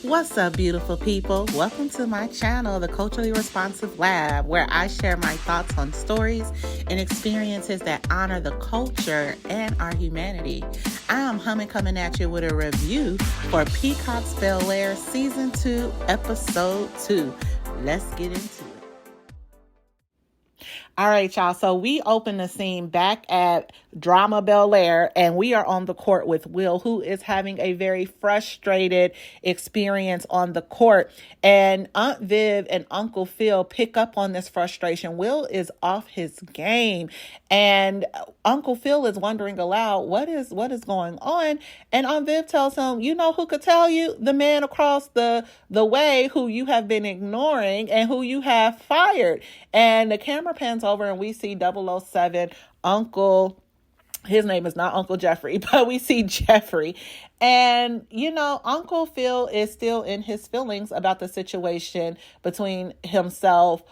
What's up, beautiful people? Welcome to my channel, The Culturally Responsive Lab, where I share my thoughts on stories and experiences that honor the culture and our humanity. I am coming at you with a review for Peacock's Bel-Air Season 2, Episode 2. Let's get into it. All right, y'all. So we open the scene back at Drama Bel-Air, and we are on the court with Will, who is having a very frustrated experience on the court. And Aunt Viv and Uncle Phil pick up on this frustration. Will is off his game, and Uncle Phil is wondering aloud, what is going on? And Aunt Viv tells him, you know who could tell you? The man across the way who you have been ignoring and who you have fired. And the camera pans over and we see 007 Uncle, his name is not Uncle Jeffrey, but we see Jeffrey. And, Uncle Phil is still in his feelings about the situation between himself,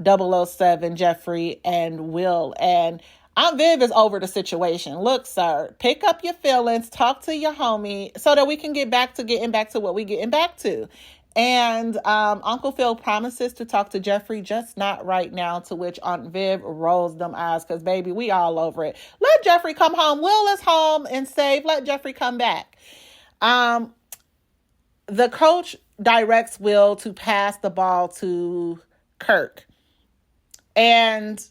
007 Jeffrey, and Will. And Aunt Viv is over the situation. Look, sir, pick up your feelings, talk to your homie so that we can getting back to what we getting back to. And Uncle Phil promises to talk to Jeffrey, just not right now, to which Aunt Viv rolls them eyes because, baby, we all over it. Let Jeffrey come home. Will is home and safe. Let Jeffrey come back. The coach directs Will to pass the ball to Kirk. And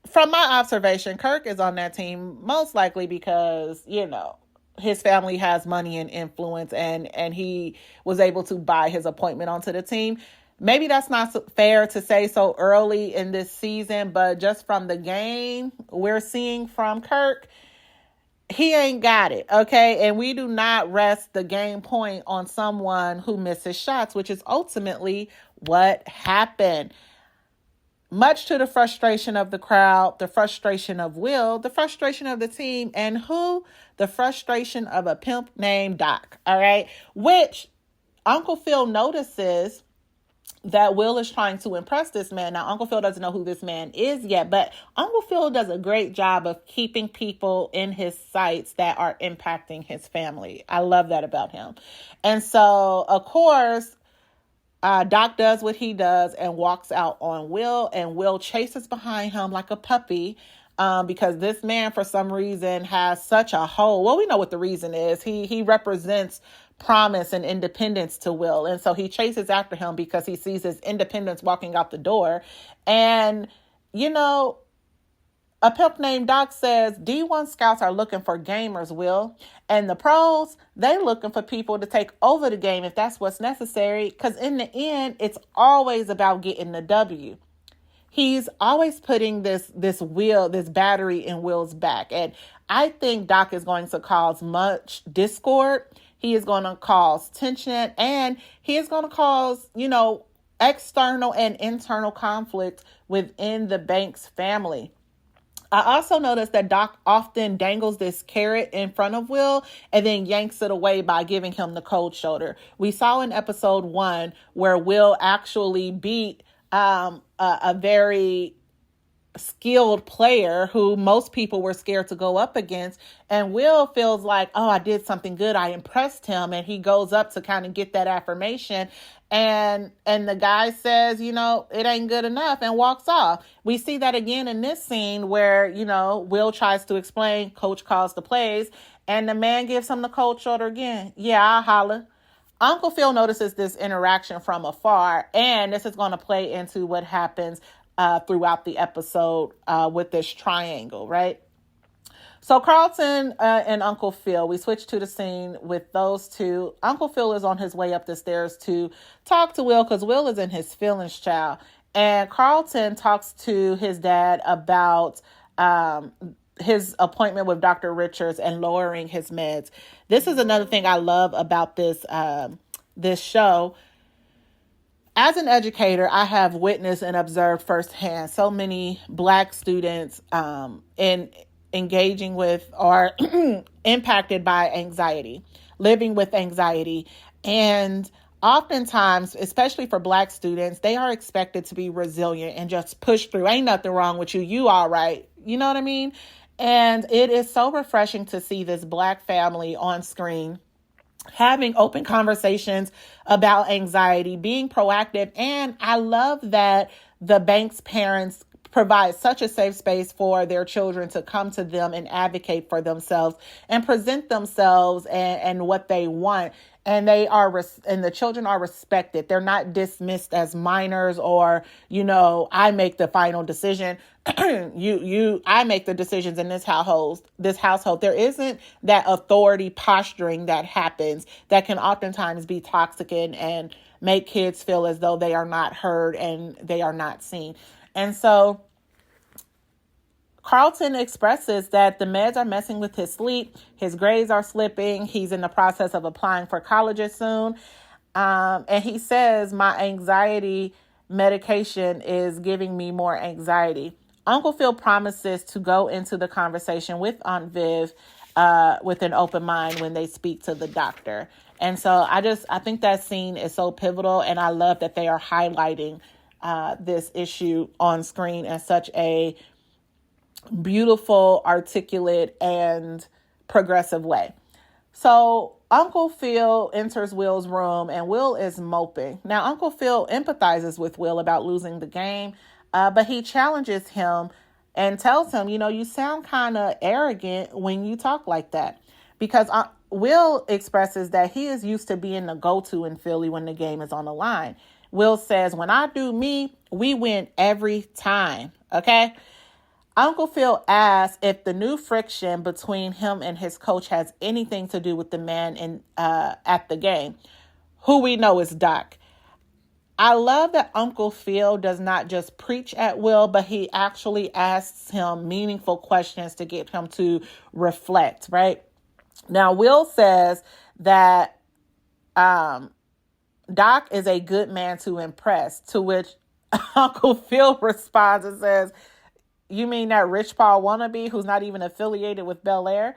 from my observation, Kirk is on that team most likely because, his family has money and influence and he was able to buy his appointment onto the team. Maybe that's not fair to say so early in this season, but just from the game we're seeing from Kirk, he ain't got it, okay? And we do not rest the game point on someone who misses shots, which is ultimately what happened. Much to the frustration of the crowd, the frustration of Will, the frustration of the team, and who? The frustration of a pimp named Doc, all right? Which Uncle Phil notices that Will is trying to impress this man. Now, Uncle Phil doesn't know who this man is yet, but Uncle Phil does a great job of keeping people in his sights that are impacting his family. I love that about him. And so, of course, Doc does what he does and walks out on Will, and Will chases behind him like a puppy because this man, for some reason, has such a hold. Well, we know what the reason is. He represents promise and independence to Will, and so he chases after him because he sees his independence walking out the door. And, a pimp named Doc says, D1 scouts are looking for gamers, Will. And the pros, they looking for people to take over the game if that's what's necessary. Because in the end, it's always about getting the W. He's always putting this battery in Will's back. And I think Doc is going to cause much discord. He is going to cause tension. And he is going to cause, external and internal conflict within the Banks family. I also noticed that Doc often dangles this carrot in front of Will and then yanks it away by giving him the cold shoulder. We saw in episode 1 where Will actually beat a very skilled player who most people were scared to go up against. And Will feels like, oh, I did something good. I impressed him. And he goes up to kind of get that affirmation. And the guy says, it ain't good enough and walks off. We see that again in this scene where, Will tries to explain, coach calls the plays, and the man gives him the cold shoulder again. Yeah, I'll holler. Uncle Phil notices this interaction from afar, and this is going to play into what happens throughout the episode with this triangle, right? So Carlton and Uncle Phil, we switch to the scene with those two. Uncle Phil is on his way up the stairs to talk to Will because Will is in his feelings, child. And Carlton talks to his dad about his appointment with Dr. Richards and lowering his meds. This is another thing I love about this show. As an educator, I have witnessed and observed firsthand so many Black students in engaging with or impacted by anxiety, living with anxiety. And oftentimes, especially for Black students, they are expected to be resilient and just push through. Ain't nothing wrong with you. You all right. You know what I mean? And it is so refreshing to see this Black family on screen having open conversations about anxiety, being proactive. And I love that the bank's parents provide such a safe space for their children to come to them and advocate for themselves and present themselves and what they want. And and the children are respected. They're not dismissed as minors or, I make the final decision. I make the decisions in this household. There isn't that authority posturing that happens that can oftentimes be toxic and make kids feel as though they are not heard and they are not seen. And so Carlton expresses that the meds are messing with his sleep. His grades are slipping. He's in the process of applying for colleges soon. And he says, my anxiety medication is giving me more anxiety. Uncle Phil promises to go into the conversation with Aunt Viv with an open mind when they speak to the doctor. And so I think that scene is so pivotal, and I love that they are highlighting this issue on screen in such a beautiful, articulate, and progressive way. So Uncle Phil enters Will's room and Will is moping. Now, Uncle Phil empathizes with Will about losing the game, but he challenges him and tells him, you sound kind of arrogant when you talk like that. Because Will expresses that he is used to being the go-to in Philly when the game is on the line. Will says, when I do me, we win every time, okay? Uncle Phil asks if the new friction between him and his coach has anything to do with the man at the game, who we know is Doc. I love that Uncle Phil does not just preach at Will, but he actually asks him meaningful questions to get him to reflect, right? Now, Will says that Doc is a good man to impress, to which Uncle Phil responds and says, you mean that Rich Paul wannabe who's not even affiliated with Bel-Air?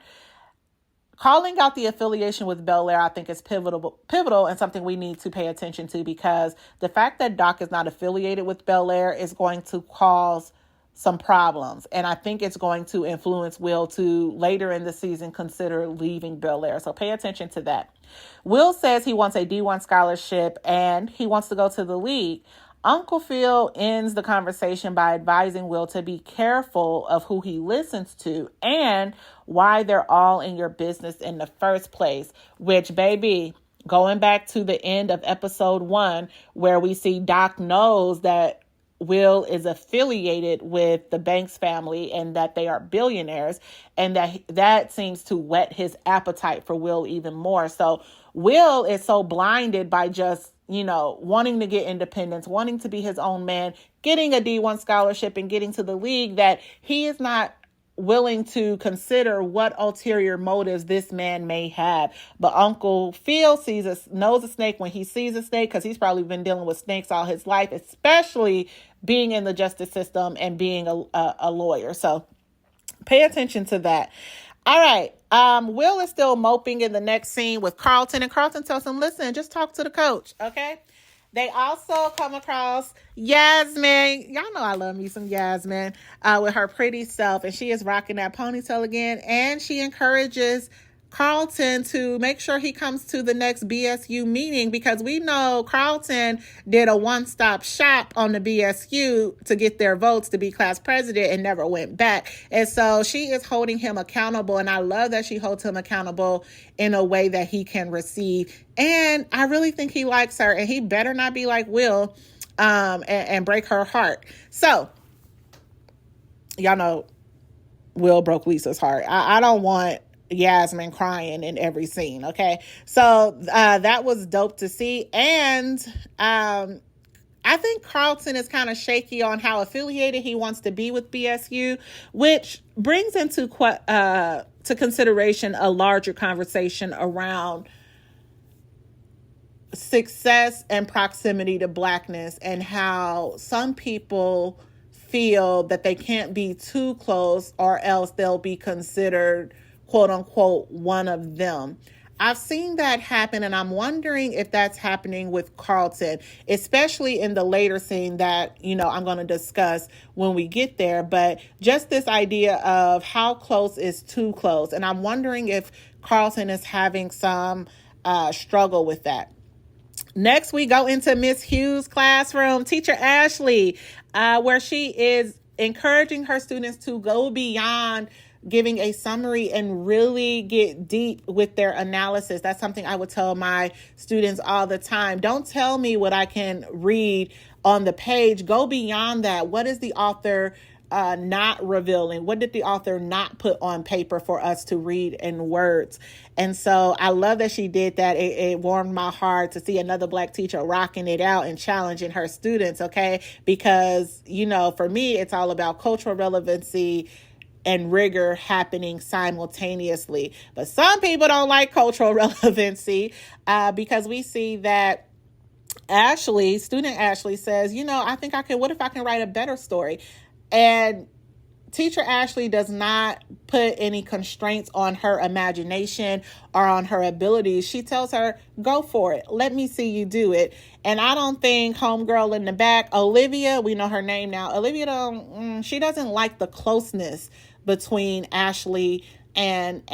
Calling out the affiliation with Bel-Air, I think, is pivotal and something we need to pay attention to, because the fact that Doc is not affiliated with Bel-Air is going to cause some problems. And I think it's going to influence Will to later in the season consider leaving Bel-Air. So pay attention to that. Will says he wants a D1 scholarship and he wants to go to the league. Uncle Phil ends the conversation by advising Will to be careful of who he listens to and why they're all in your business in the first place, which, baby, going back to the end of episode 1, where we see Doc knows that Will is affiliated with the Banks family and that they are billionaires, and that seems to whet his appetite for Will even more. So Will is so blinded by just wanting to get independence, wanting to be his own man, getting a D1 scholarship and getting to the league, that he is not willing to consider what ulterior motives this man may have. But Uncle Phil knows a snake when he sees a snake, because he's probably been dealing with snakes all his life, especially being in the justice system and being a lawyer. So pay attention to that. All right. Will is still moping in the next scene with Carlton, and Carlton tells him, listen, just talk to the coach, okay? They also come across Yasmin. Y'all know I love me some Yasmin with her pretty self, and she is rocking that ponytail again, and she encourages Carlton to make sure he comes to the next BSU meeting, because we know Carlton did a one-stop shop on the BSU to get their votes to be class president and never went back. And so she is holding him accountable, and I love that she holds him accountable in a way that he can receive. And I really think he likes her, and he better not be like Will and break her heart. So y'all know Will broke Lisa's heart. I don't want Yasmin crying in every scene, okay? So that was dope to see. And I think Carlton is kind of shaky on how affiliated he wants to be with BSU, which brings into to consideration a larger conversation around success and proximity to Blackness, and how some people feel that they can't be too close or else they'll be considered quote unquote one of them. I've seen that happen, and I'm wondering if that's happening with Carlton, especially in the later scene that, I'm going to discuss when we get there. But just this idea of how close is too close. And I'm wondering if Carlton is having some struggle with that. Next, we go into Miss Hughes' classroom, Teacher Ashley, where she is encouraging her students to go beyond giving a summary and really get deep with their analysis. That's something I would tell my students all the time. Don't tell me what I can read on the page. Go beyond that. What is the author not revealing? What did the author not put on paper for us to read in words? And so I love that she did that. It warmed my heart to see another Black teacher rocking it out and challenging her students, okay? Because, for me, it's all about cultural relevancy and rigor happening simultaneously. But some people don't like cultural relevancy because we see that student Ashley says, what if I can write a better story? And Teacher Ashley does not put any constraints on her imagination or on her abilities. She tells her, go for it. Let me see you do it. And I don't think homegirl in the back, Olivia, we know her name now. Olivia, she doesn't like the closeness between Ashley and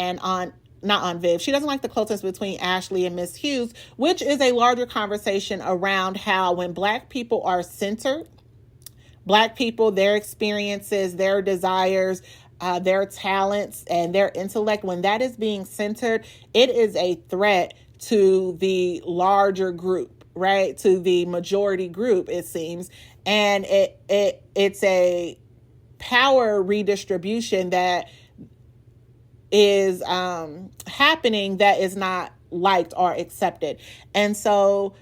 not Viv. She doesn't like the closeness between Ashley and Miss Hughes, which is a larger conversation around how when Black people are centered, Black people, their experiences, their desires, their talents, and their intellect, when that is being centered, it is a threat to the larger group, right? To the majority group, it seems. And it's a power redistribution that is happening that is not liked or accepted. And so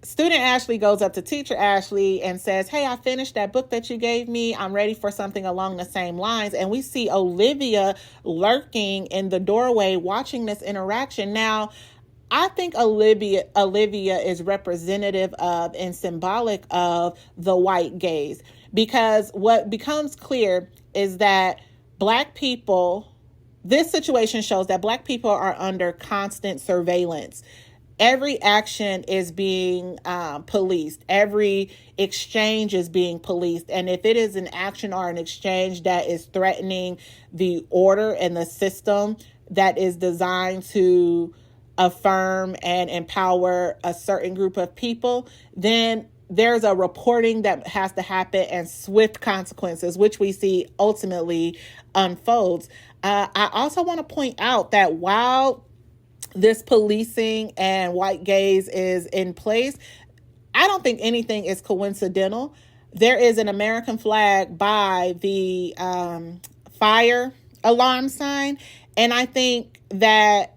Student Ashley goes up to Teacher Ashley and says, hey, I finished that book that you gave me. I'm ready for something along the same lines. And we see Olivia lurking in the doorway watching this interaction. Now, I think Olivia is representative of and symbolic of the white gaze, because what becomes clear is that Black people, this situation shows that Black people are under constant surveillance. Every action is being policed. Every exchange is being policed. And if it is an action or an exchange that is threatening the order and the system that is designed to affirm and empower a certain group of people, then there's a reporting that has to happen and swift consequences, which we see ultimately unfolds. I also want to point out that while this policing and white gaze is in place, I don't think anything is coincidental. There is an American flag by the fire alarm sign. And I think that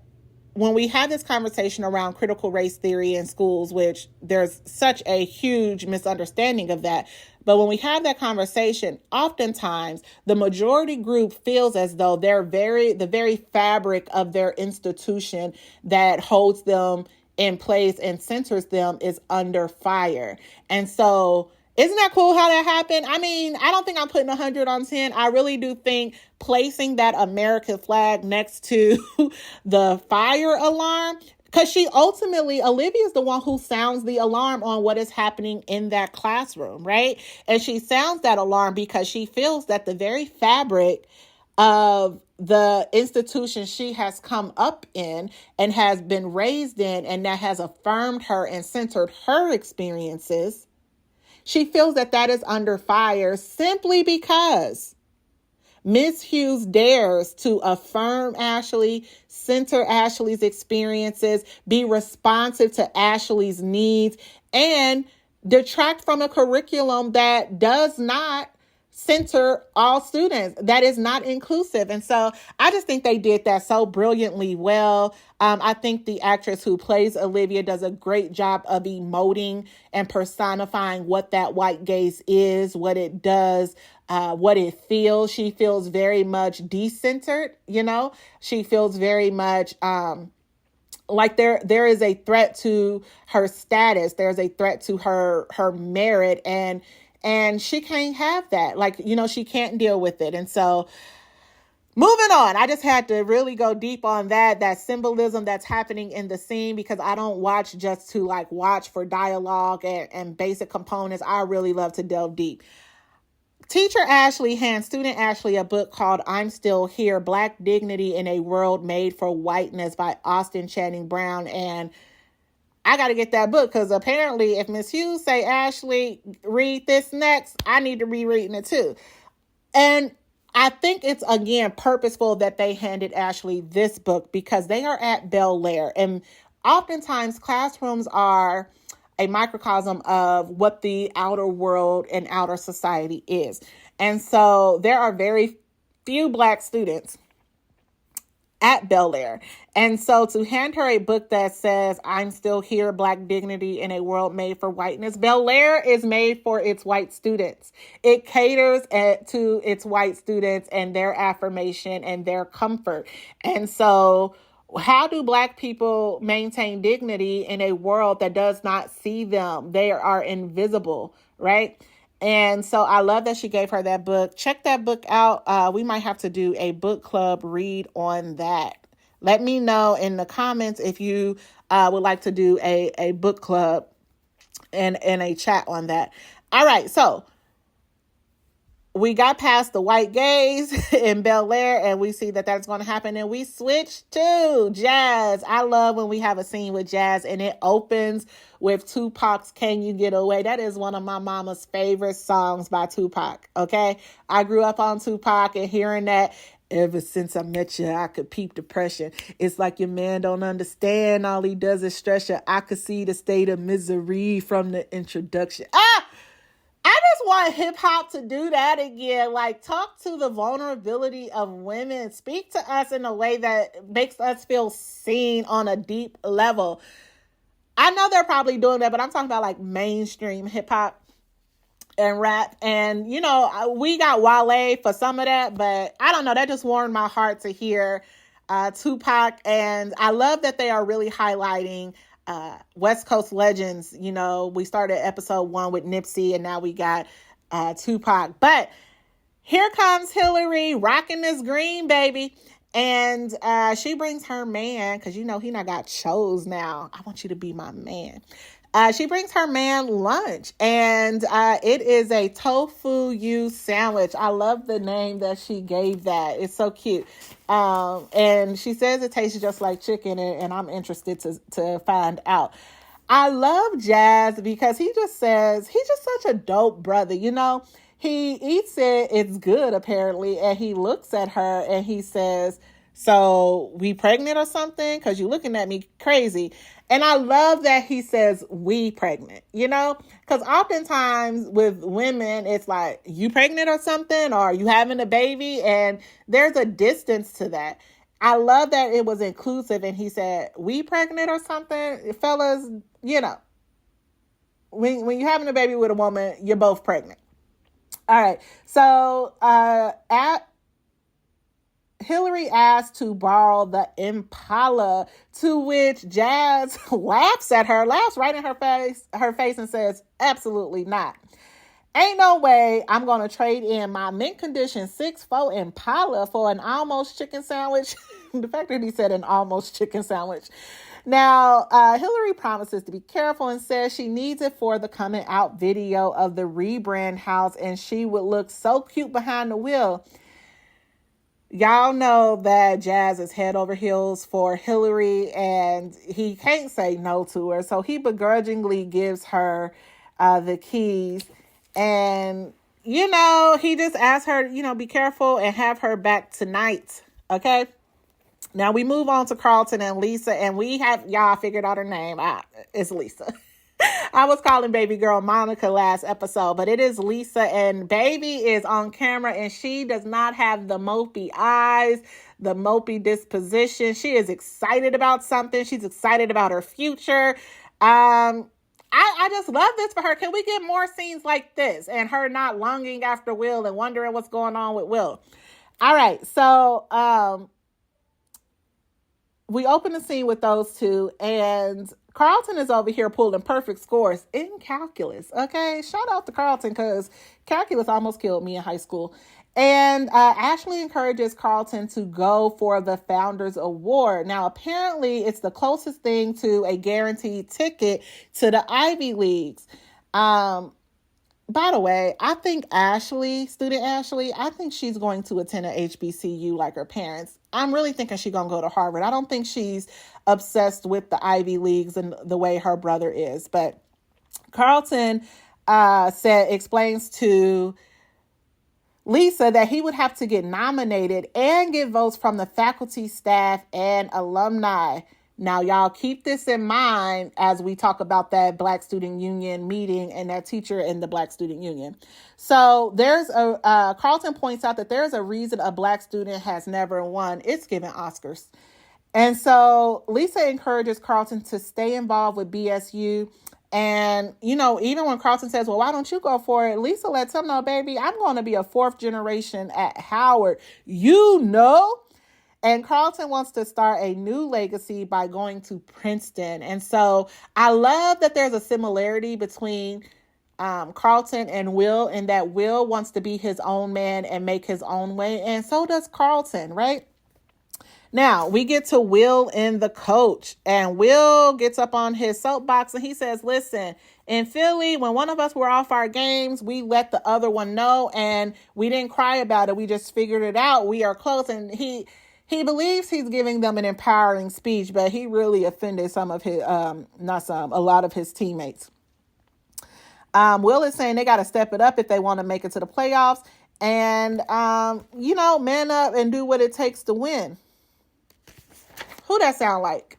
when we have this conversation around critical race theory in schools, which there's such a huge misunderstanding of that, but when we have that conversation, oftentimes the majority group feels as though the very fabric of their institution that holds them in place and centers them is under fire. And so isn't that cool how that happened? I mean, I don't think I'm putting 100 on 10. I really do think placing that American flag next to the fire alarm, because Olivia is the one who sounds the alarm on what is happening in that classroom, right? And she sounds that alarm because she feels that the very fabric of the institution she has come up in and has been raised in and that has affirmed her and centered her experiences, she feels that that is under fire simply because Ms. Hughes dares to affirm Ashley, center Ashley's experiences, be responsive to Ashley's needs, and detract from a curriculum that does not center all students, that is not inclusive. And so I just think they did that so brilliantly well. I think the actress who plays Olivia does a great job of emoting and personifying what that white gaze is, what it does, what it feels. She feels very much decentered, She feels very much like there is a threat to her status. There's a threat to her merit, and she can't have that. She can't deal with it. And so moving on, I just had to really go deep on that symbolism that's happening in the scene, because I don't watch just to watch for dialogue and basic components. I really love to delve deep. Teacher Ashley hands student Ashley a book called I'm Still Here, Black Dignity in a World Made for Whiteness by Austin Channing Brown. And I got to get that book because apparently if Miss Hughes say, Ashley, read this next, I need to be reading it too. And I think it's, again, purposeful that they handed Ashley this book because they are at Bel-Air. And oftentimes classrooms are a microcosm of what the outer world and outer society is. And so there are very few Black students at Bel-Air. And so to hand her a book that says, I'm Still Here, Black Dignity in a World Made for Whiteness, Bel-Air is made for its white students. It caters to its white students and their affirmation and their comfort. And so how do Black people maintain dignity in a world that does not see them? They are invisible, right? And so I love that she gave her that book. Check that book out. We might have to do a book club read on that. Let me know in the comments if you would like to do a book club and a chat on that. All right, so we got past the white gays in Bel-Air and we see that that's going to happen. And we switch to Jazz. I love when we have a scene with Jazz and it opens with Tupac's Can You Get Away? That is one of my mama's favorite songs by Tupac. Okay. I grew up on Tupac and hearing that. Ever since I met you, I could peep depression. It's like your man don't understand. All he does is stress you. I could see the state of misery from the introduction. I just want hip hop to do that again. Like, talk to the vulnerability of women. Speak to us in a way that makes us feel seen on a deep level. I know they're probably doing that, but I'm talking about like mainstream hip hop and rap. And, you know, we got Wale for some of that, but I don't know. That just warmed my heart to hear Tupac. And I love that they are really highlighting West Coast legends. You know, we started episode 1 with Nipsey and now we got Tupac. But here comes Hillary rocking this green, baby. And she brings her man, because you know he not got chose now. I want you to be my man. She brings her man lunch, and it is a tofu you sandwich. I love the name that she gave that. It's so cute. And she says it tastes just like chicken, and I'm interested to find out. I love Jazz because he just says, he's just such a dope brother, you know? He eats it, it's good apparently, and he looks at her and he says, so we pregnant or something? Because you're looking at me crazy. And I love that he says we pregnant, you know? Because oftentimes with women, it's like, you pregnant or something? Or are you having a baby? And there's a distance to that. I love that it was inclusive and he said, we pregnant or something? Fellas, you know, when you're having a baby with a woman, you're both pregnant. All right. So Hillary asked to borrow the Impala, to which Jazz laughs right in her face and says, absolutely not. Ain't no way I'm going to trade in my mint condition 6'4" Impala for an almost chicken sandwich. The fact that he said an almost chicken sandwich. Now, Hillary promises to be careful and says she needs it for the coming out video of the rebrand house, and she would look so cute behind the wheel. Y'all know that Jazz is head over heels for Hillary, and he can't say no to her, so he begrudgingly gives her the keys. And, you know, he just asks her, you know, be careful and have her back tonight, okay? Now we move on to Carlton and Lisa, and we have y'all figured out her name. It's Lisa. I was calling baby girl Monica last episode, but it is Lisa, and baby is on camera and she does not have the mopey eyes, the mopey disposition. She is excited about something. She's excited about her future. I just love this for her. Can we get more scenes like this and her not longing after Will and wondering what's going on with Will? All right. So, we open the scene with those two, and Carlton is over here pulling perfect scores in calculus. Okay, shout out to Carlton because calculus almost killed me in high school. And Ashley encourages Carlton to go for the Founders Award. Now, apparently, it's the closest thing to a guaranteed ticket to the Ivy Leagues. by the way, I think student Ashley, I think she's going to attend a HBCU like her parents. I'm really thinking she's going to go to Harvard. I don't think she's obsessed with the Ivy Leagues and the way her brother is. But Carlton explains to Lisa that he would have to get nominated and get votes from the faculty, staff, and alumni. Now, y'all keep this in mind as we talk about that Black Student Union meeting and that teacher in the Black Student Union. So Carlton points out that there's a reason a Black student has never won. It's given Oscars. And so Lisa encourages Carlton to stay involved with BSU. And, even when Carlton says, well, why don't you go for it? Lisa lets him know, baby, I'm going to be a fourth generation at Howard. And Carlton wants to start a new legacy by going to Princeton. And so I love that there's a similarity between Carlton and Will, in that Will wants to be his own man and make his own way. And so does Carlton, right? Now, we get to Will and the coach. And Will gets up on his soapbox and he says, listen, in Philly, when one of us were off our games, we let the other one know. And we didn't cry about it. We just figured it out. We are close. And he believes he's giving them an empowering speech, but he really offended a lot of his teammates. Will is saying they got to step it up if they want to make it to the playoffs and, man up and do what it takes to win. Who that sound like?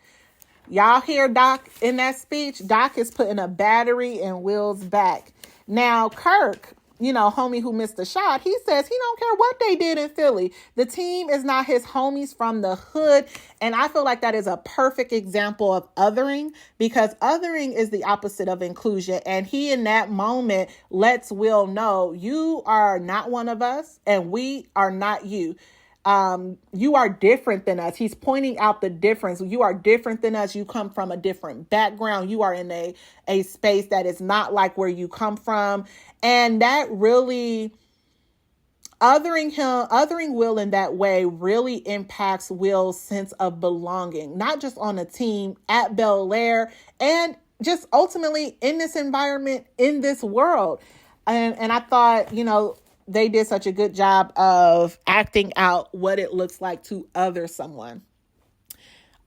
Y'all hear Doc in that speech? Doc is putting a battery in Will's back. Now, Kirk, homie who missed the shot, he says he don't care what they did in Philly. The team is not his homies from the hood. And I feel like that is a perfect example of othering, because othering is the opposite of inclusion. And he, in that moment, lets Will know, you are not one of us and we are not you. You are different than us. He's pointing out the difference. You are different than us. You come from a different background. You are in a space that is not like where you come from. And that really, othering Will in that way really impacts Will's sense of belonging, not just on a team at Bel-Air and just ultimately in this environment, in this world. And I thought, they did such a good job of acting out what it looks like to other someone.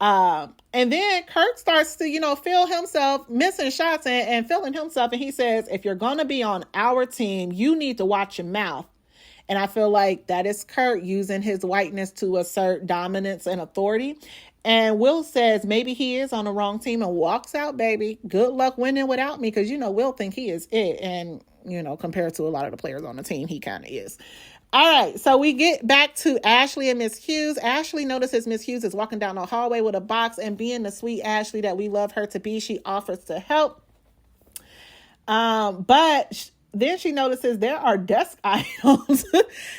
And then Kirk starts to, feel himself missing shots and feeling himself. And he says, if you're going to be on our team, you need to watch your mouth. And I feel like that is Kirk using his whiteness to assert dominance and authority. And Will says maybe he is on the wrong team and walks out, baby. Good luck winning without me, because, Will think he is it. And, compared to a lot of the players on the team, he kind of is. All right, so we get back to Ashley and Miss Hughes. Ashley notices Miss Hughes is walking down the hallway with a box, and being the sweet Ashley that we love her to be, she offers to help. But then she notices there are desk items.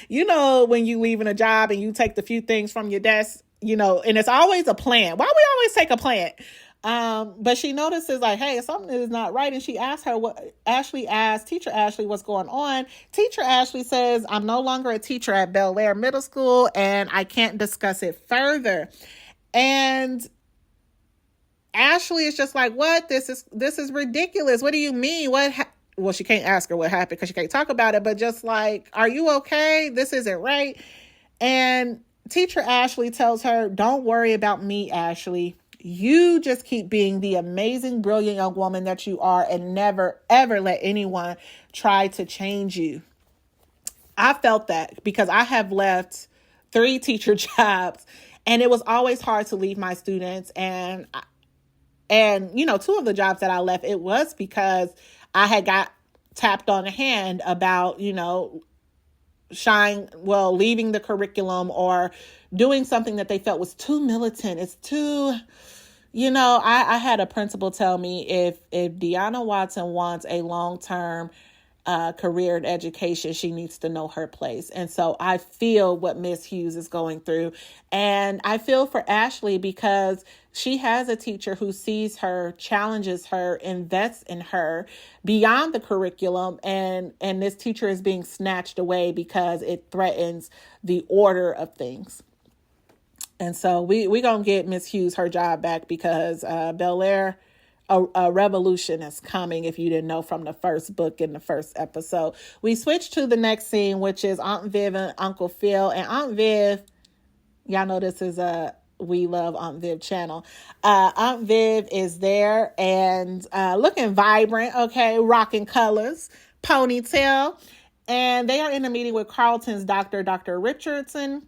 When you leaving a job and you take the few things from your desk, and it's always a plant. Why we always take a plant? But she notices like, hey, something is not right. And she asks her Teacher Ashley, what's going on? Teacher Ashley says, I'm no longer a teacher at Bel-Air Middle School and I can't discuss it further. And Ashley is just like, what? This is ridiculous. What do you mean? Well, she can't ask her what happened because she can't talk about it, but just like, are you okay? This isn't right. And Teacher Ashley tells her, don't worry about me, Ashley. You just keep being the amazing, brilliant young woman that you are and never, ever let anyone try to change you. I felt that because I have left 3 teacher jobs and it was always hard to leave my students. And 2 of the jobs that I left, it was because I had got tapped on the hand about, leaving the curriculum or doing something that they felt was too militant. It's too, I had a principal tell me if Deanna Watson wants a long-term career in education, she needs to know her place. And so I feel what Miss Hughes is going through. And I feel for Ashley because she has a teacher who sees her, challenges her, invests in her beyond the curriculum. And this teacher is being snatched away because it threatens the order of things. And so we going to get Miss Hughes her job back because Bel-Air a revolution is coming, if you didn't know from the first book in the first episode. We switch to the next scene, which is Aunt Viv and Uncle Phil. And Aunt Viv, y'all know this is a We Love Aunt Viv channel. Aunt Viv is there and looking vibrant, okay, rocking colors, ponytail. And they are in a meeting with Carlton's doctor, Dr. Richardson.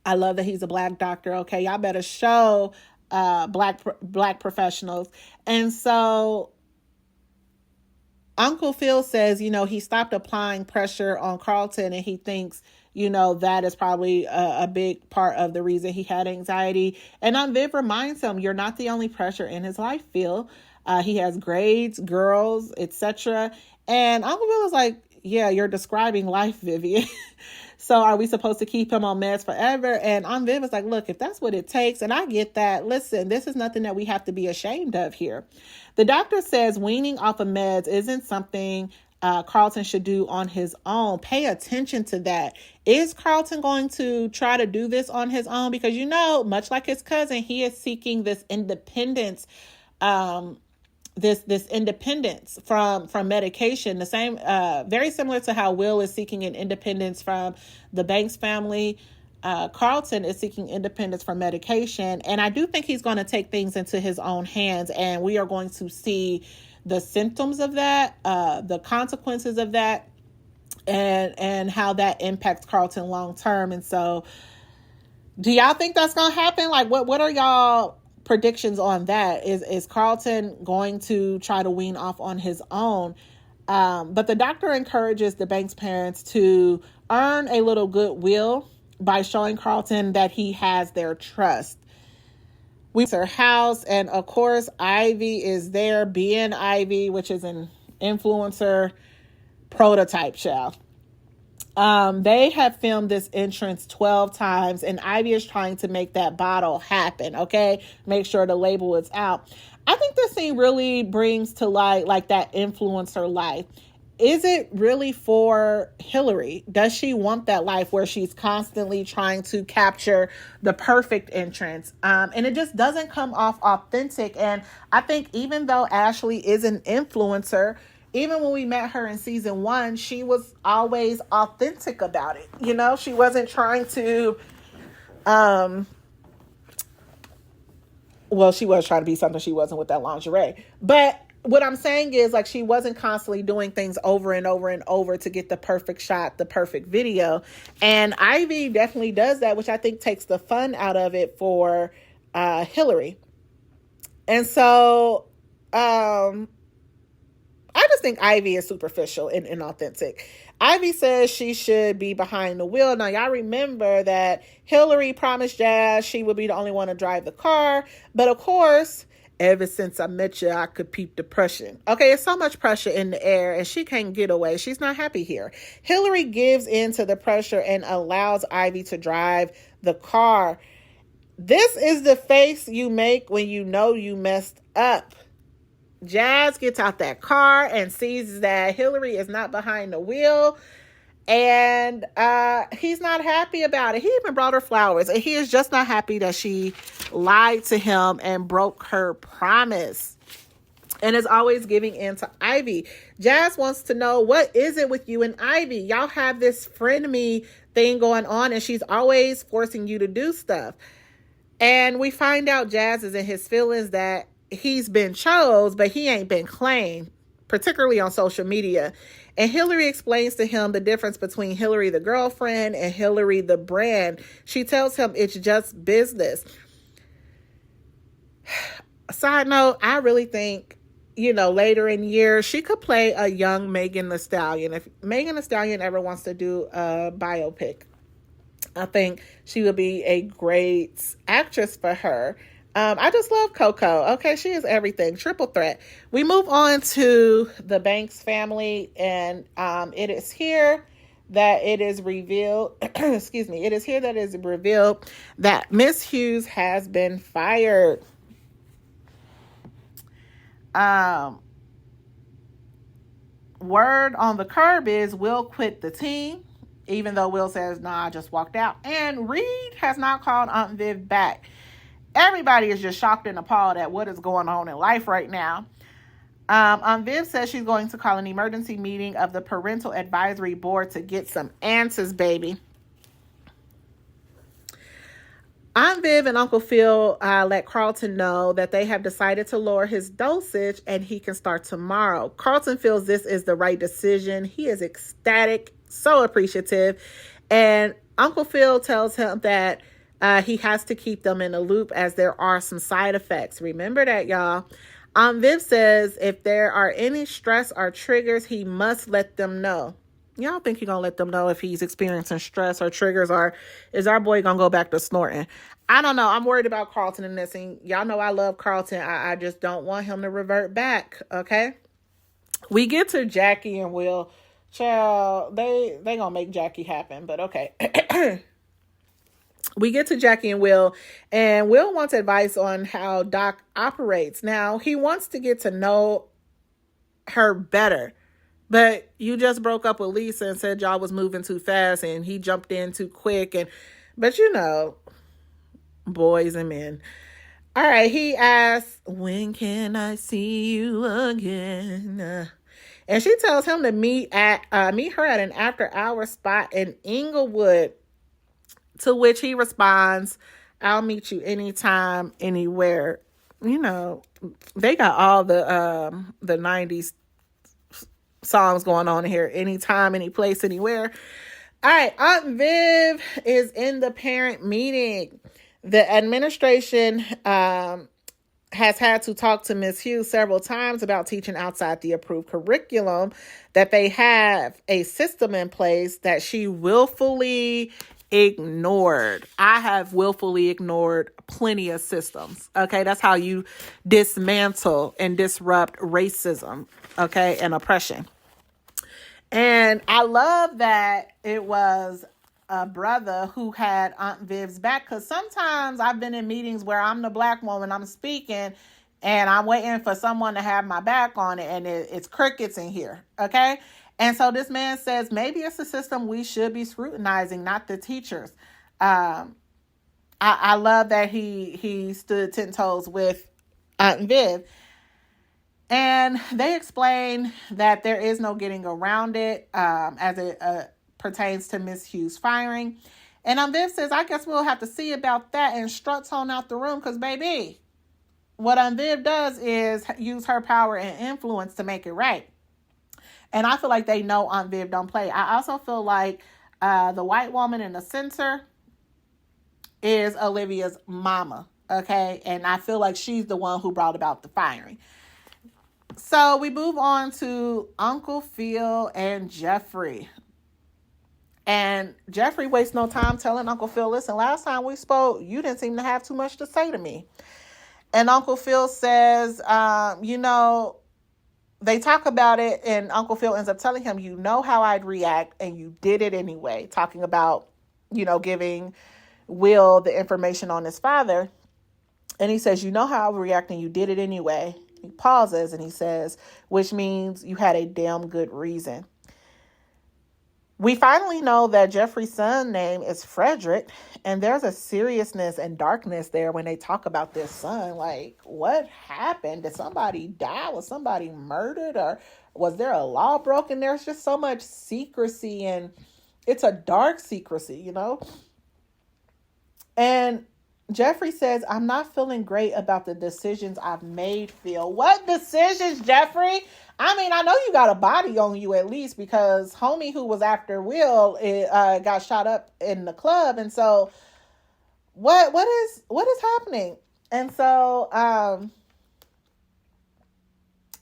I love that he's a Black doctor, okay? Y'all better show black professionals. And so Uncle Phil says, he stopped applying pressure on Carlton, and he thinks, that is probably a big part of the reason he had anxiety. And Aunt Viv reminds him, you're not the only pressure in his life, Phil. He has grades, girls, etc. And Uncle Phil is like, yeah, you're describing life, Vivian. So are we supposed to keep him on meds forever? And Aunt Viv is like, look, if that's what it takes, and I get that, listen, this is nothing that we have to be ashamed of here. The doctor says weaning off of meds isn't something Carlton should do on his own. Pay attention to that. Is Carlton going to try to do this on his own? Because, much like his cousin, he is seeking this independence, this independence from medication. The same, very similar to how Will is seeking an independence from the Banks family. Carlton is seeking independence from medication. And I do think he's going to take things into his own hands. And we are going to see the symptoms of that, the consequences of that, and how that impacts Carlton long term. And so do y'all think that's going to happen? Like, what are y'all predictions on that? Is Carlton going to try to wean off on his own? But the doctor encourages the Banks parents to earn a little goodwill by showing Carlton that he has their trust. We her house, and of course, Ivy is there, being Ivy, which is an influencer prototype child. They have filmed this entrance 12 times, and Ivy is trying to make that bottle happen, okay? Make sure the label is out. I think this scene really brings to light, like, that influencer life. Is it really for Hillary? Does she want that life where she's constantly trying to capture the perfect entrance? And it just doesn't come off authentic. And I think even though Ashley is an influencer, even when we met her in season 1, she was always authentic about it. She wasn't trying to, she was trying to be something she wasn't with that lingerie. But what I'm saying is, like, she wasn't constantly doing things over and over and over to get the perfect shot, the perfect video. And Ivy definitely does that, which I think takes the fun out of it for Hillary. And so I just think Ivy is superficial and inauthentic. Ivy says she should be behind the wheel. Now, y'all remember that Hillary promised Jazz she would be the only one to drive the car. But of course, ever since I met you, I could peep depression. Okay, there's so much pressure in the air, and she can't get away. She's not happy here. Hillary gives in to the pressure and allows Ivy to drive the car. This is the face you make when you know you messed up. Jazz gets out that car and sees that Hillary is not behind the wheel, and he's not happy about it. He even brought her flowers, and he is just not happy that she lied to him and broke her promise, and is always giving in to Ivy. Jazz wants to know, what is it with you and Ivy? Y'all have this frenemy thing going on, and she's always forcing you to do stuff. And we find out Jazz is in his feelings that he's been chose, but he ain't been claimed, particularly on social media. And Hillary explains to him the difference between Hillary the girlfriend and Hillary the brand. She tells him it's just business. Side note, I really think, later in years, she could play a young Megan Thee Stallion. If Megan Thee Stallion ever wants to do a biopic, I think she would be a great actress for her. I just love Coco. Okay, she is everything. Triple threat. We move on to the Banks family, and it is here that it is revealed, excuse me, it is here that it is revealed that Miss Hughes has been fired. Word on the curb is Will quit the team, even though Will says, nah, I just walked out. And Reed has not called Aunt Viv back. Everybody is just shocked and appalled at what is going on in life right now. Viv says she's going to call an emergency meeting of the Parental Advisory Board to get some answers, baby. Aunt Viv and Uncle Phil let Carlton know that they have decided to lower his dosage and he can start tomorrow. Carlton feels this is the right decision. He is ecstatic, so appreciative. And Uncle Phil tells him that he has to keep them in the loop as there are some side effects. Remember that, y'all. Viv says if there are any stress or triggers, he must let them know. Y'all think he's going to let them know if he's experiencing stress or triggers, or is our boy going to go back to snorting? I don't know. I'm worried about Carlton in this, and y'all know I love Carlton. I just don't want him to revert back, okay? We get to Jackie and Will. Child, they going to make Jackie happen, but okay. We get to Jackie and Will wants advice on how Doc operates. Now, he wants to get to know her better. But you just broke up with Lisa and said y'all was moving too fast and he jumped in too quick. But you know, boys and men. All right, he asks, when can I see you again? And she tells him to meet her at an after-hour spot in Inglewood. To which he responds, I'll meet you anytime, anywhere. You know, they got all the 90s songs going on here. Anytime, any place, anywhere. All right, Aunt Viv is in the parent meeting. The administration has had to talk to Ms. Hughes several times about teaching outside the approved curriculum, that they have a system in place that she willfully ignored. I have willfully ignored plenty of systems. Okay, that's how you dismantle and disrupt racism, okay, and oppression. And I love that it was a brother who had Aunt Viv's back, because sometimes I've been in meetings where I'm the black woman, I'm speaking, and I'm waiting for someone to have my back on it, and it's crickets in here, okay? And so this man says maybe it's a system we should be scrutinizing, not the teachers. I love that he stood 10 toes with Aunt Viv. And they explain that there is no getting around it as it pertains to Miss Hughes firing. And Aunt Viv says, I guess we'll have to see about that, and struts on out the room, because baby, what Aunt Viv does is use her power and influence to make it right. And I feel like they know Aunt Viv don't play. I also feel like the white woman in the center is Olivia's mama, okay? And I feel like she's the one who brought about the firing. So we move on to Uncle Phil and Jeffrey. And Jeffrey wastes no time telling Uncle Phil, listen, last time we spoke, you didn't seem to have too much to say to me. And Uncle Phil says, they talk about it, and Uncle Phil ends up telling him, you know how I'd react, and you did it anyway. Talking about, giving Will the information on his father. And he says, you know how I would react, and you did it anyway. He pauses, and he says, which means you had a damn good reason. We finally know that Jeffrey's son's name is Frederick, and there's a seriousness and darkness there when they talk about this son. Like, what happened? Did somebody die? Was somebody murdered? Or was there a law broken? There's just so much secrecy, and it's a dark secrecy, And Jeffrey says, I'm not feeling great about the decisions I've made, Phil. What decisions, Jeffrey? I mean, I know you got a body on you at least, because homie who was after Will got shot up in the club. And so what is happening? And so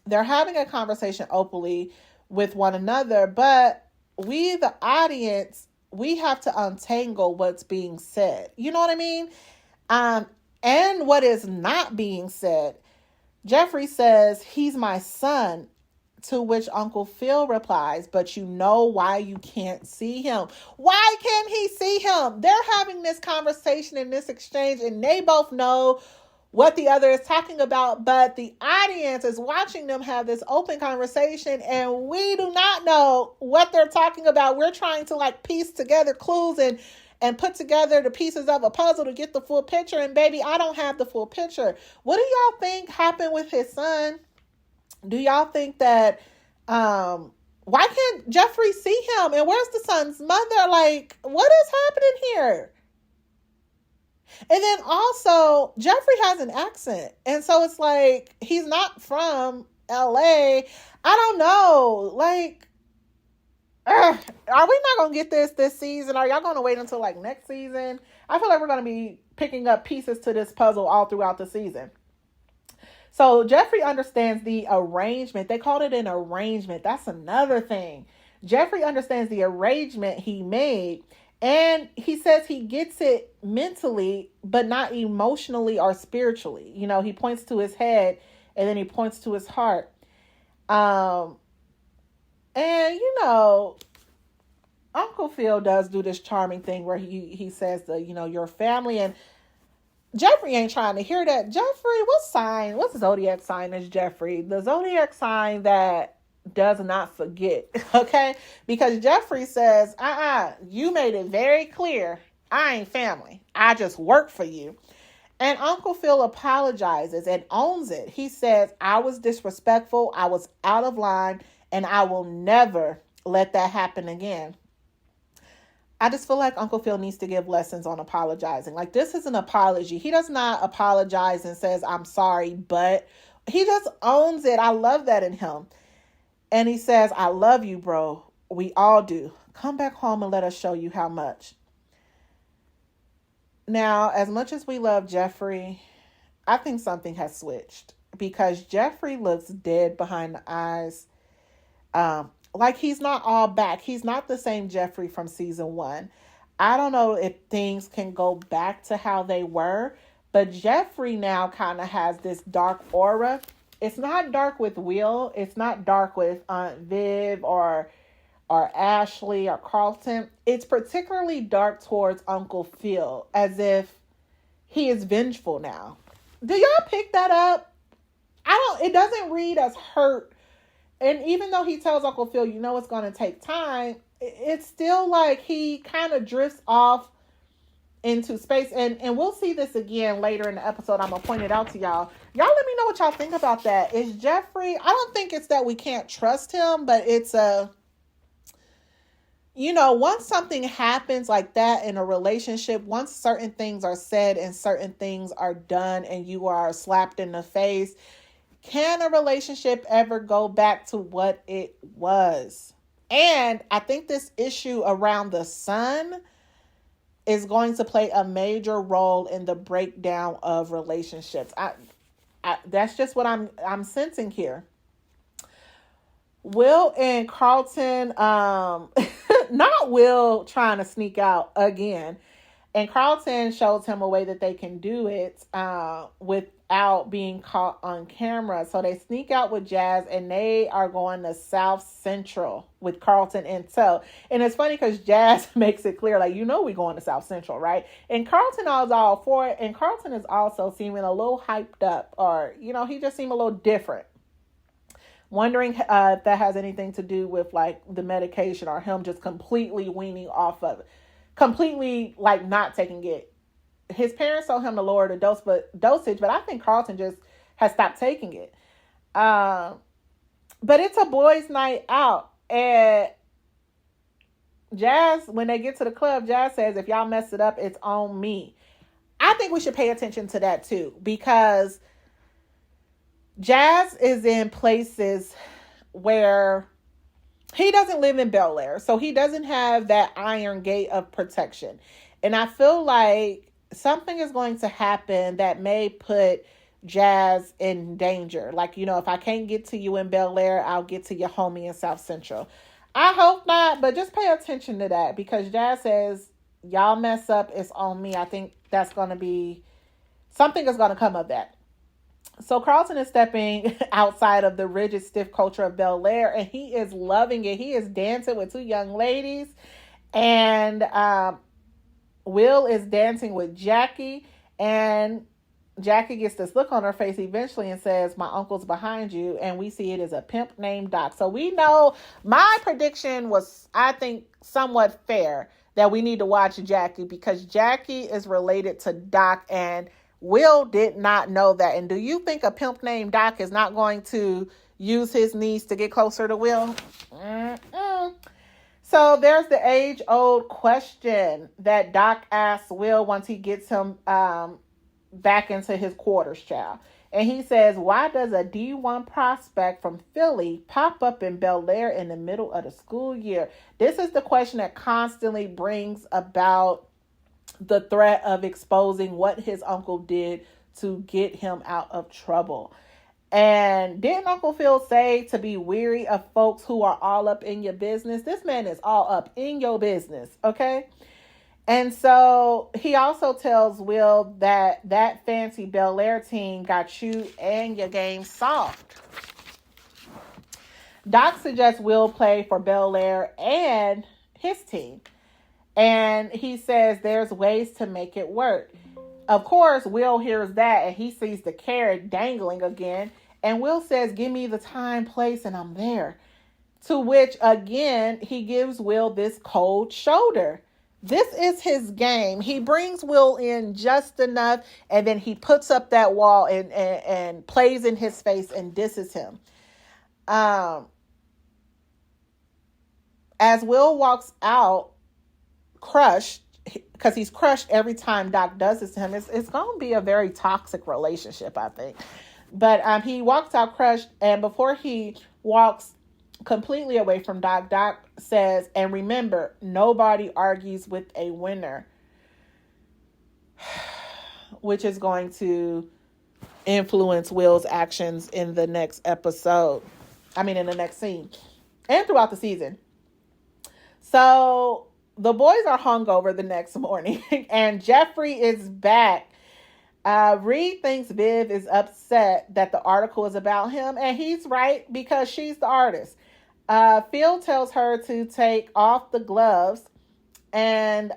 they're having a conversation openly with one another, but we, the audience, we have to untangle what's being said. You know what I mean? And what is not being said. Jeffrey says, he's my son, to which Uncle Phil replies, but you know why you can't see him. Why can't he see him? They're having this conversation and this exchange, and they both know what the other is talking about, but the audience is watching them have this open conversation, and we do not know what they're talking about. We're trying to piece together clues, and put together the pieces of a puzzle to get the full picture. And baby, I don't have the full picture. What do y'all think happened with his son? Do y'all think that, why can't Jeffrey see him? And where's the son's mother? Like, what is happening here? And then also, Jeffrey has an accent. And so it's like, he's not from LA. I don't know. Like, are we not going to get this season? Are y'all going to wait until like next season? I feel like we're going to be picking up pieces to this puzzle all throughout the season. So Jeffrey understands the arrangement. They called it an arrangement. That's another thing. Jeffrey understands the arrangement he made. And he says he gets it mentally, but not emotionally or spiritually. You know, he points to his head and then he points to his heart. And, you know, Uncle Phil does do this charming thing where he says, your family. And Jeffrey ain't trying to hear that. Jeffrey, what zodiac sign is Jeffrey? The zodiac sign that does not forget, okay? Because Jeffrey says, you made it very clear. I ain't family. I just work for you. And Uncle Phil apologizes and owns it. He says, I was disrespectful. I was out of line, and I will never let that happen again. I just feel like Uncle Phil needs to give lessons on apologizing. Like, this is an apology. He does not apologize and says, I'm sorry, but he just owns it. I love that in him. And he says, I love you, bro. We all do. Come back home and let us show you how much. Now, as much as we love Jeffrey, I think something has switched because Jeffrey looks dead behind the eyes. Like he's not all back. He's not the same Jeffrey from season 1. I don't know if things can go back to how they were, but Jeffrey now kind of has this dark aura. It's not dark with Will. It's not dark with Aunt Viv or Ashley or Carlton. It's particularly dark towards Uncle Phil, as if he is vengeful now. Do y'all pick that up? It doesn't read as hurt. And even though he tells Uncle Phil, it's going to take time, it's still like he kind of drifts off into space. And we'll see this again later in the episode. I'm going to point it out to y'all. Y'all let me know what y'all think about that. Is Jeffrey, I don't think it's that we can't trust him, but it's once something happens like that in a relationship, once certain things are said and certain things are done and you are slapped in the face, can a relationship ever go back to what it was? And I think this issue around the son is going to play a major role in the breakdown of relationships. That's just what I'm sensing here. Will and Carlton, not Will trying to sneak out again. And Carlton shows him a way that they can do it without being caught on camera. So they sneak out with Jazz and they are going to South Central with Carlton and tow. And it's funny because Jazz makes it clear, like, we're going to South Central, right? And Carlton is all for it. And Carlton is also seeming a little hyped up, or, he just seemed a little different. Wondering if that has anything to do with like the medication or him just completely weaning off of it. Completely like not taking it. His parents told him to lower the dosage, but I think Carlton just has stopped taking it. But it's a boys' night out. And Jazz, when they get to the club, Jazz says, if y'all mess it up, it's on me. I think we should pay attention to that too, because Jazz is in places where he doesn't live in Bel-Air, so he doesn't have that iron gate of protection. And I feel like something is going to happen that may put Jazz in danger. Like, if I can't get to you in Bel-Air, I'll get to your homie in South Central. I hope not, but just pay attention to that, because Jazz says, y'all mess up, it's on me. I think that's going to be, something is going to come of that. So Carlton is stepping outside of the rigid, stiff culture of Bel-Air, and he is loving it. He is dancing with 2 young ladies, and Will is dancing with Jackie, and Jackie gets this look on her face eventually and says, my uncle's behind you, and we see it as a pimp named Doc. So we know my prediction was, I think, somewhat fair, that we need to watch Jackie, because Jackie is related to Doc, and Will did not know that. And do you think a pimp named Doc is not going to use his niece to get closer to Will? Mm-mm. So there's the age-old question that Doc asks Will once he gets him back into his quarters, child. And he says, why does a D1 prospect from Philly pop up in Bel-Air in the middle of the school year? This is the question that constantly brings about the threat of exposing what his uncle did to get him out of trouble. And didn't Uncle Phil say to be weary of folks who are all up in your business? This man is all up in your business, okay? And so he also tells Will that that fancy Bel-Air team got you and your game soft. Doc suggests Will play for Bel-Air and his team. And he says there's ways to make it work. Of course, Will hears that and he sees the carrot dangling again. And Will says, give me the time, place, and I'm there. To which, again, he gives Will this cold shoulder. This is his game. He brings Will in just enough, and then he puts up that wall and plays in his face and disses him. As Will walks out, crushed, because he's crushed every time Doc does this to him, it's going to be a very toxic relationship, I think. But he walks out crushed, and before he walks completely away from Doc, Doc says, and remember, nobody argues with a winner, which is going to influence Will's actions in the next episode. In the next scene and throughout the season. So the boys are hungover the next morning and Jeffrey is back. Reed thinks Viv is upset that the article is about him, and he's right, because she's the artist. Phil tells her to take off the gloves, and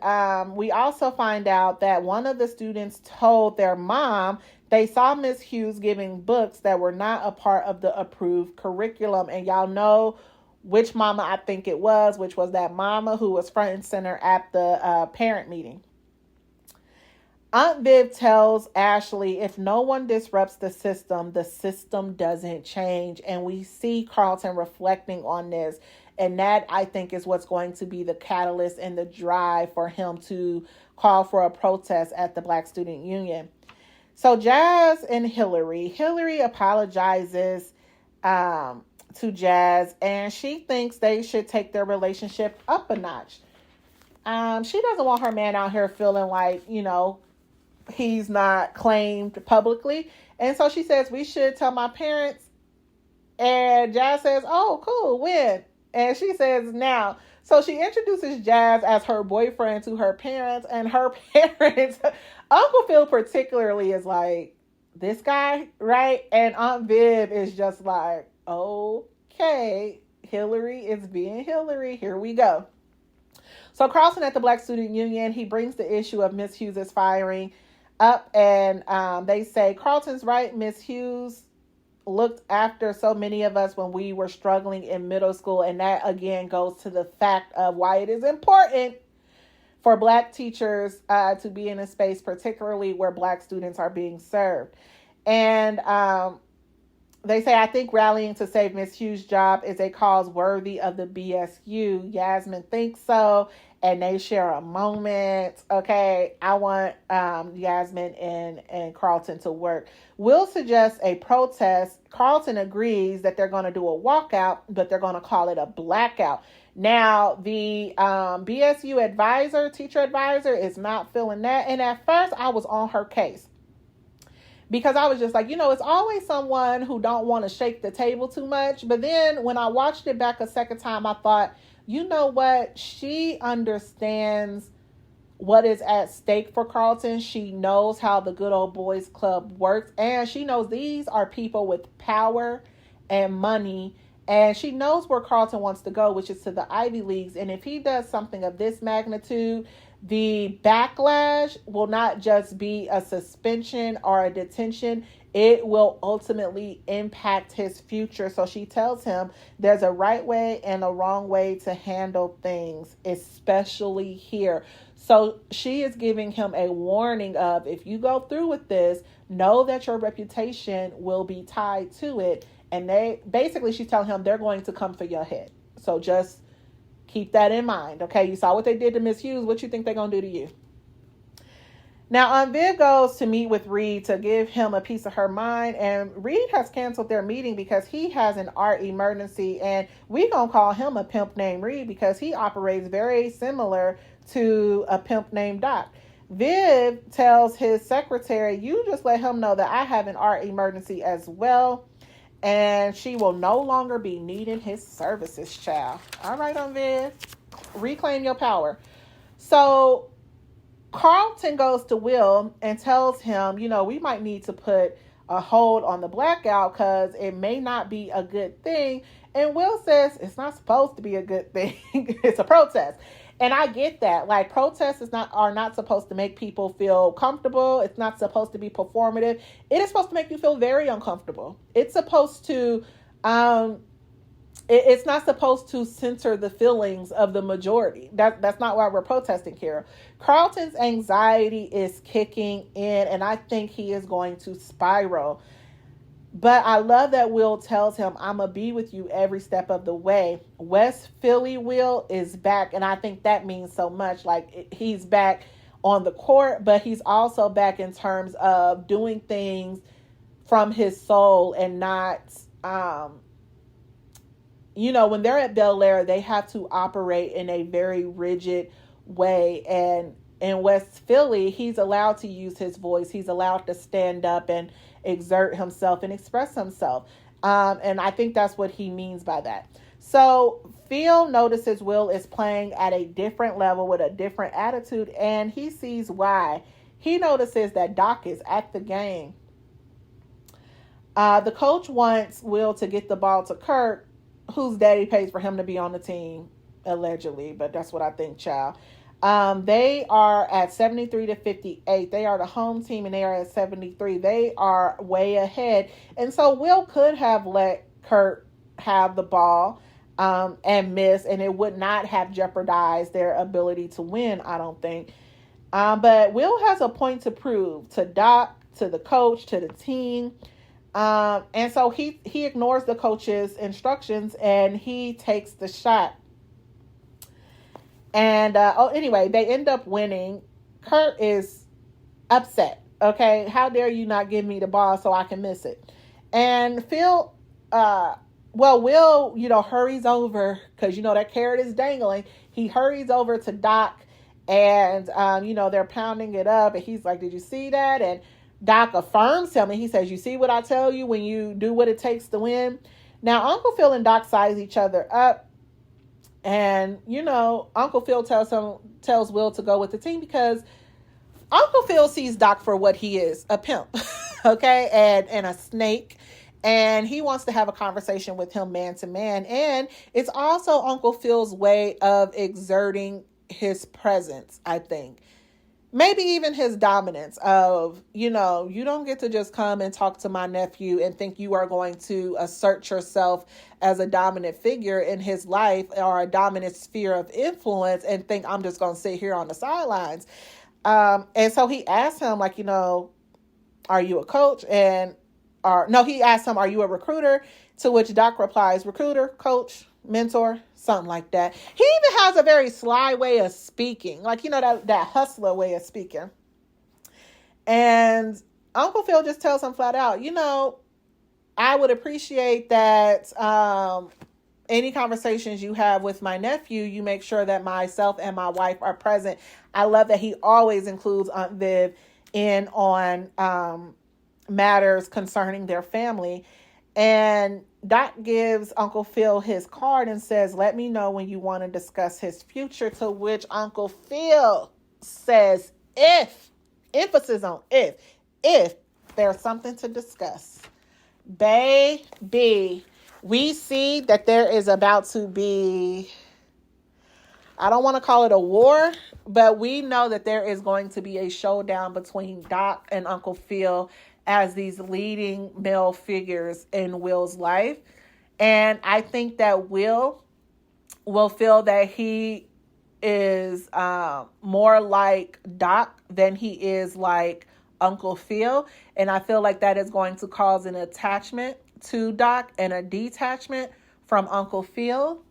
we also find out that one of the students told their mom they saw Miss Hughes giving books that were not a part of the approved curriculum, and y'all know which mama I think it was, which was that mama who was front and center at the parent meeting. Aunt Viv tells Ashley, if no one disrupts the system doesn't change. And we see Carlton reflecting on this. And that, I think, is what's going to be the catalyst and the drive for him to call for a protest at the Black Student Union. So Jazz and Hillary apologizes to Jazz, and she thinks they should take their relationship up a notch. She doesn't want her man out here feeling like, he's not claimed publicly. And so she says, we should tell my parents. And Jazz says, oh, cool, when? And she says, now. So she introduces Jazz as her boyfriend to her parents, and her parents, Uncle Phil particularly, is like, this guy, right? And Aunt Viv is just like, okay, Hillary is being Hillary. Here we go. So Carlton at the Black Student Union, he brings the issue of Miss Hughes' firing up, and they say, Carlton's right, Miss Hughes looked after so many of us when we were struggling in middle school, and that again goes to the fact of why it is important for Black teachers to be in a space, particularly where Black students are being served. And they say, I think rallying to save Miss Hughes' job is a cause worthy of the BSU. Yasmin thinks so, and they share a moment. Okay, I want Yasmin and Carlton to work. Will suggests a protest. Carlton agrees that they're going to do a walkout, but they're going to call it a blackout. Now, the BSU teacher advisor, is not feeling that. And at first, I was on her case. Because I was just like, it's always someone who don't want to shake the table too much. But then when I watched it back a second time, I thought, you know what? She understands what is at stake for Carlton. She knows how the Good Old Boys Club works. And she knows these are people with power and money. And she knows where Carlton wants to go, which is to the Ivy Leagues. And if he does something of this magnitude, the backlash will not just be a suspension or a detention. it will ultimately impact his future. So she tells him there's a right way and a wrong way to handle things, especially here. So she is giving him a warning of, if you go through with this, know that your reputation will be tied to it. And she's telling him they're going to come for your head. So just keep that in mind. Okay, you saw what they did to Miss Hughes. What you think they're going to do to you? Now, Viv goes to meet with Reed to give him a piece of her mind, and Reed has canceled their meeting because he has an art emergency, and we gonna call him a pimp named Reed because he operates very similar to a pimp named Doc. Viv tells his secretary, you just let him know that I have an art emergency as well, and she will no longer be needing his services, child. All right, Viv, reclaim your power. So Carlton goes to Will and tells him, we might need to put a hold on the blackout because it may not be a good thing. And Will says it's not supposed to be a good thing. It's a protest. And I get that. Like, protests are not supposed to make people feel comfortable. It's not supposed to be performative. It is supposed to make you feel very uncomfortable. It's supposed to it's not supposed to center the feelings of the majority. That's not why we're protesting here. Carlton's anxiety is kicking in, and I think he is going to spiral. But I love that Will tells him, I'm going to be with you every step of the way. West Philly Will is back, and I think that means so much. Like, he's back on the court, but he's also back in terms of doing things from his soul and not... when they're at Bel-Air, they have to operate in a very rigid way. And in West Philly, he's allowed to use his voice. He's allowed to stand up and exert himself and express himself. And I think that's what he means by that. So Phil notices Will is playing at a different level with a different attitude, and he sees why. He notices that Doc is at the game. The coach wants Will to get the ball to Kirk, whose daddy pays for him to be on the team, allegedly, but that's what I think, child. They are at 73-58. They are the home team, and they are at 73. They are way ahead. And so Will could have let Kurt have the ball and miss, and it would not have jeopardized their ability to win, I don't think. But Will has a point to prove to Doc, to the coach, to the team. And so he ignores the coach's instructions and he takes the shot. And, anyway, they end up winning. Kurt is upset. Okay. How dare you not give me the ball so I can miss it? And Phil, Will, hurries over because, that carrot is dangling. He hurries over to Doc and, they're pounding it up and he's like, did you see that? And Doc affirms him and he says, you see what I tell you when you do what it takes to win? Now, Uncle Phil and Doc size each other up. And, Uncle Phil tells Will to go with the team because Uncle Phil sees Doc for what he is, a pimp, okay, and a snake. And he wants to have a conversation with him man to man. And it's also Uncle Phil's way of exerting his presence, I think. Maybe even his dominance of, you don't get to just come and talk to my nephew and think you are going to assert yourself as a dominant figure in his life or a dominant sphere of influence and think I'm just going to sit here on the sidelines. And so he asked him, like, are you a coach? He asked him, are you a recruiter? To which Doc replies, recruiter, coach, mentor, something like that. He even has a very sly way of speaking, like, that hustler way of speaking. And Uncle Phil just tells him flat out, I would appreciate that any conversations you have with my nephew, you make sure that myself and my wife are present. I love that he always includes Aunt Viv in on matters concerning their family. And Doc gives Uncle Phil his card and says, let me know when you want to discuss his future, to which Uncle Phil says, emphasis on if there's something to discuss. Baby, we see that there is about to be, I don't want to call it a war, but we know that there is going to be a showdown between Doc and Uncle Phil as these leading male figures in Will's life. And I think that Will feel that he is more like Doc than he is like Uncle Phil. And I feel like that is going to cause an attachment to Doc and a detachment from Uncle Phil.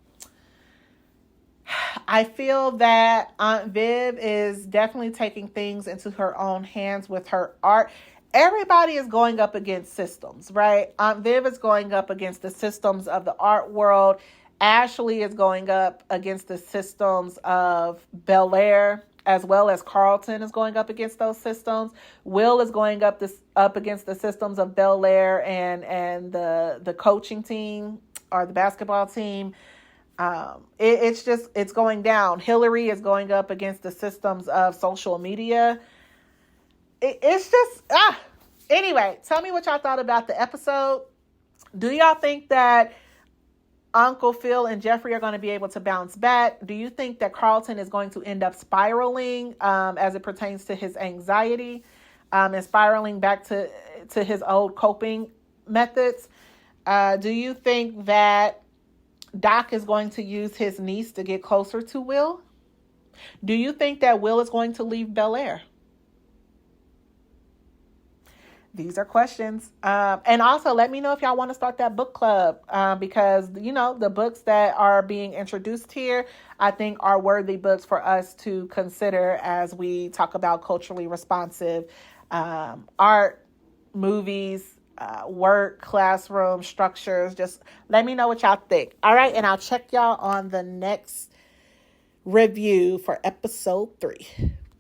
I feel that Aunt Viv is definitely taking things into her own hands with her art. Everybody is going up against systems, right? Aunt Viv is going up against the systems of the art world. Ashley is going up against the systems of Bel-Air, as well as Carlton is going up against those systems. Will is going up against the systems of Bel-Air and the coaching team or the basketball team. It's going down. Hillary is going up against the systems of social media. Anyway, tell me what y'all thought about the episode. Do y'all think that Uncle Phil and Jeffrey are going to be able to bounce back? Do you think that Carlton is going to end up spiraling as it pertains to his anxiety and spiraling back to his old coping methods? Do you think that Doc is going to use his niece to get closer to Will? Do you think that Will is going to leave Bel-Air? These are questions. And also let me know if y'all want to start that book club because, the books that are being introduced here, I think are worthy books for us to consider as we talk about culturally responsive art, movies, work, classroom, structures. Just let me know what y'all think. All right. And I'll check y'all on the next review for episode 3.